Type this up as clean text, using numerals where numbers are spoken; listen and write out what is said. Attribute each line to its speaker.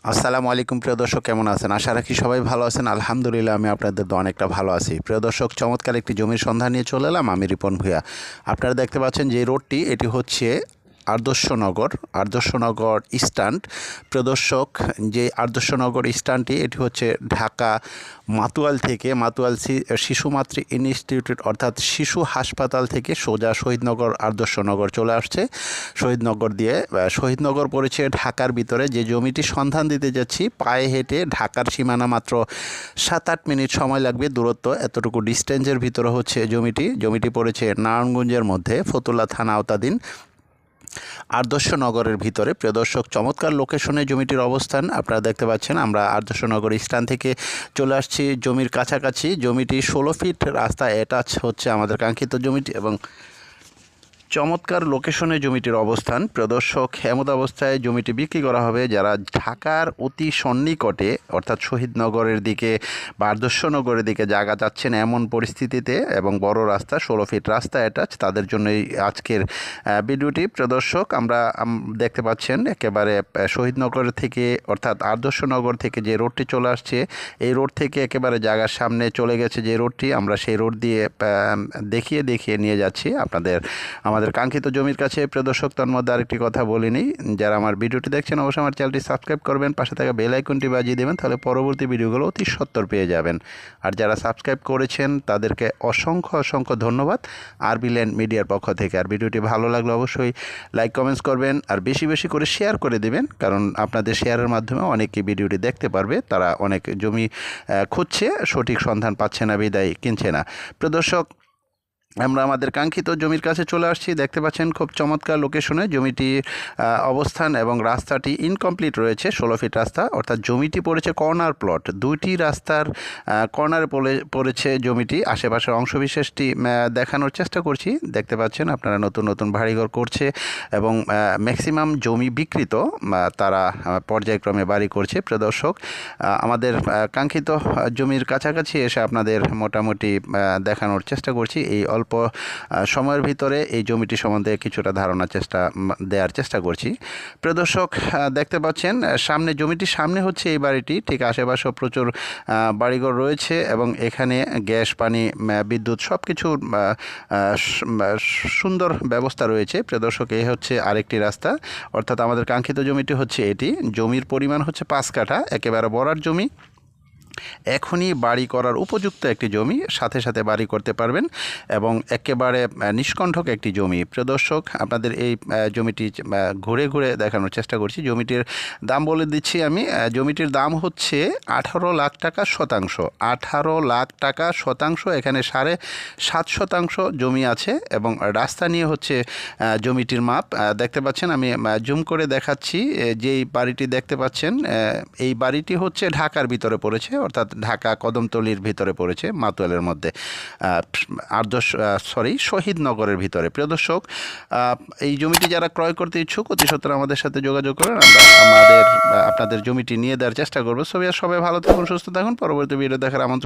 Speaker 1: আসসালামু আলাইকুম প্রিয় দর্শক, কেমন আছেন? আশা রাখি সবাই ভালো আছেন। আলহামদুলিল্লাহ আমি আপনাদের তো অনেকটা ভালো আছি। প্রিয় দর্শক, চমৎকার একটি জমির সন্ধান নিয়ে চলে এলাম আমি রিপন ভূঁইয়া। আপনারা দেখতে পাচ্ছেন যে রোডটি, এটি হচ্ছে আদর্শনগর স্ট্যান্ড। প্রিয় দর্শক, যে আদর্শনগর স্ট্যান্ডটি এটি হচ্ছে ঢাকা মাতুয়াল শিশুমাতৃ ইনস্টিটিউট অর্থাৎ শিশু হাসপাতাল থেকে সোজা শহীদনগর আদর্শনগর চলে আসছে। শহীদনগর পড়েছে ঢাকার ভিতরে। যে জমিটি সন্ধান দিতে যাচ্ছি, পায়ে হেঁটে ঢাকার সীমানা মাত্র 7-8 মিনিট সময় লাগবে। দূরত্ব এতটুকু ডিস্টেন্সের ভিতরে হচ্ছে জমিটি পড়েছে নারায়ণগঞ্জের মধ্যে, ফতুল্লা থানা আওতাধীন আদর্শনগরের ভিতরে। প্রিয় দর্শক, চমৎকার লোকেশনে জমিটির অবস্থান আপনারা দেখতে পাচ্ছেন। আমরা আদর্শনগর স্থান থেকে চলে আসছি জমির কাছাকাছি। জমিটি 16 ফিট রাস্তা অ্যাটাচ হচ্ছে আমাদের কাঙ্ক্ষিত জমিটি, এবং চমৎকার লোকেশনে জমিটির অবস্থান। প্রিয় দর্শক, এমত অবস্থায় জমিটি বিক্রি করা হবে যারা ঢাকার অতি সন্নিকটে অর্থাৎ শহীদনগরের দিকে বা আদর্শনগরের দিকে জায়গা যাচ্ছেন এমন পরিস্থিতিতে, এবং বড় রাস্তা 16 ফিট রাস্তা অ্যাটাচ, তাদের জন্য এই আজকের ভিডিওটি। প্রিয় দর্শক, আমরা দেখতে পাচ্ছেন একেবারে শহীদনগর থেকে অর্থাৎ আদর্শনগর থেকে যে রোডটি চলে আসছে, এই রোড থেকে একেবারে জায়গার সামনে চলে গেছে যে রোডটি, আমরা সেই রোড দিয়ে দেখিয়ে নিয়ে যাচ্ছি আমাদের কাঙ্ক্ষিত জমির কাছে। প্রিয় দর্শক, তার মধ্যে আরেকটি কথা বলিনি, যারা আমার ভিডিওটি দেখছেন অবশ্যই আমার চ্যানেলটি সাবস্ক্রাইব করবেন, পাশে থাকা বেল আইকনটি বাজিয়ে দেবেন, তাহলে পরবর্তী ভিডিওগুলো অতি সত্বর পেয়ে যাবেন। আর যারা সাবস্ক্রাইব করেছেন তাদেরকে অসংখ্য ধন্যবাদ আরবি ল্যান্ড মিডিয়ার পক্ষ থেকে। আর ভিডিওটি ভালো লাগলে অবশ্যই লাইক কমেন্টস করবেন, আর বেশি করে শেয়ার করে দেবেন, কারণ আপনাদের শেয়ারের মাধ্যমে অনেকে ভিডিওটি দেখতে পারবে। তারা অনেক জমি খুঁজছে, সঠিক সন্ধান পাচ্ছে না, বিদায় কিনছে না। প্রিয় দর্শক, আমরা আমাদের কাঙ্ক্ষিত জমির কাছে চলে আসছি। দেখতে পাচ্ছেন খুব চমৎকার লোকেশনে জমিটির অবস্থান, এবং রাস্তাটি ইনকমপ্লিট রয়েছে। 16 ফিট রাস্তা, অর্থাৎ জমিটি পড়েছে কর্নার প্লট। দুইটি রাস্তার কর্নারে পড়েছে জমিটি। আশেপাশের অংশবিশেষটি দেখানোর চেষ্টা করছি। দেখতে পাচ্ছেন আপনারা নতুন বাড়িঘর করছে, এবং ম্যাক্সিমাম জমি বিকৃত, তারা পর্যায়ক্রমে বাড়ি করছে। প্রিয় দর্শক, আমাদের কাঙ্ক্ষিত জমির কাছাকাছি এসে আপনাদের মোটামুটি দেখানোর চেষ্টা করছি। এই অল্প সময়ের ভিতরে এই জমিটি সম্বন্ধে কিছুটা দেওয়ার চেষ্টা করছি। প্রিয় দর্শক, দেখতে পাচ্ছেন জমিটির সামনে হচ্ছে এই বাড়িটি, ঠিক আশেপাশেও প্রচুর বাড়িঘর রয়েছে, এবং এখানে গ্যাস, পানি, বিদ্যুৎ সব কিছুর সুন্দর ব্যবস্থা রয়েছে। প্রিয় দর্শক, এই হচ্ছে আরেকটি রাস্তা, অর্থাৎ আমাদের কাঙ্ক্ষিত জমিটি হচ্ছে এটি। জমির পরিমাণ হচ্ছে 5 কাঠা, একেবারে বড়ার জমি, এখনই বাড়ি করার উপযুক্ত একটি জমি, সাথে বাড়ি করতে পারবেন, এবং একেবারে নিষ্কণ্ঠক একটি জমি। প্রিয় দর্শক, আপনাদের এই জমিটি ঘুরে দেখানোর চেষ্টা করছি। জমিটির দাম বলে দিচ্ছি আমি। জমিটির দাম হচ্ছে 18 লাখ টাকা শতাংশ। 18 লাখ টাকা শতাংশ। এখানে 7.5 শতাংশ জমি আছে, এবং রাস্তা নিয়ে হচ্ছে জমিটির মাপ। দেখতে পাচ্ছেন, আমি জুম করে দেখাচ্ছি। যেই বাড়িটি দেখতে পাচ্ছেন, এই বাড়িটি হচ্ছে ঢাকার ভিতরে পড়েছে, অর্থাৎ ঢাকা কদমতলির ভিতরে পড়েছে, মাতুয়ালের মধ্যে, শহীদনগরের ভিতরে। প্রিয় দর্শক, এই জমিটি যারা ক্রয় করতে ইচ্ছুক অতি সত্বর আমাদের সাথে যোগাযোগ করেন। আমরা আপনাদের জমিটি নিয়ে দেওয়ার চেষ্টা করবো। সবাই ভালো থাকুন, সুস্থ থাকুন। পরবর্তী ভিডিও দেখার আমন্ত্রণ।